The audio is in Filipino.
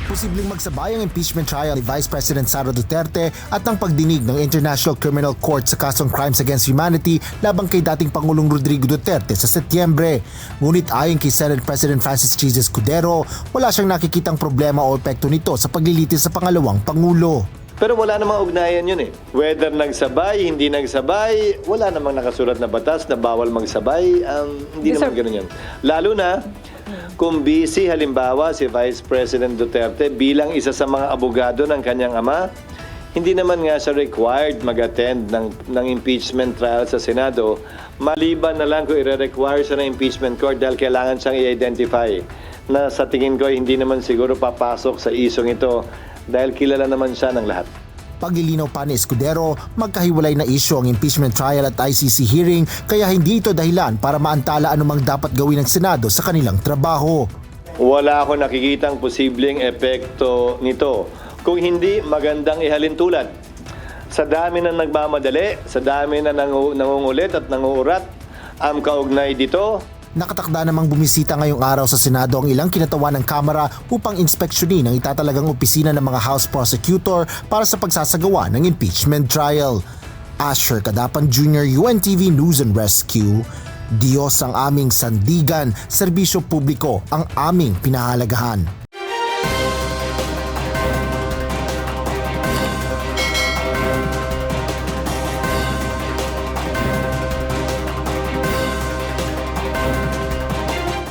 Posibleng magsabay ang impeachment trial ni Vice President Sara Duterte at ang pagdinig ng International Criminal Court sa kasong Crimes Against Humanity labang kay dating Pangulong Rodrigo Duterte sa Setyembre. Ngunit ayon kay Senate President Francis Chis Escudero, wala siyang nakikitang problema o epekto nito sa paglilitis sa pangalawang Pangulo. Pero wala namang ugnayan yun eh. Whether nagsabay, hindi nagsabay, wala namang nakasulat na batas na bawal magsabay. Hindi Yes, naman sir. gano'n yan. Lalo na kung busy halimbawa si Vice President Duterte bilang isa sa mga abogado ng kanyang ama, hindi naman nga siya required mag-attend ng impeachment trial sa Senado, maliban na lang kung i-require siya ng impeachment court dahil kailangan siyang i-identify na sa tingin ko hindi naman siguro papasok sa isong ito dahil kilala naman siya ng lahat. Paglilinaw pa ni Escudero, magkahiwalay na isyu ang impeachment trial at ICC hearing kaya hindi ito dahilan para maantala anumang dapat gawin ng Senado sa kanilang trabaho. Wala ako nakikitang posibleng epekto nito. Kung hindi, magandang ihalin tulad. Sa dami na nagmamadali, sa dami na nangungulit at nanguurat, ang kaugnay dito, Nakatakda namang bumisita ngayong araw sa Senado ang ilang kinatawan ng Kamara upang inspeksyonin ang itatalagang opisina ng mga House Prosecutor para sa pagsasagawa ng impeachment trial. Asher Cadapan Jr., UNTV News and Rescue. Diyos ang aming sandigan, serbisyo publiko ang aming pinahalagahan.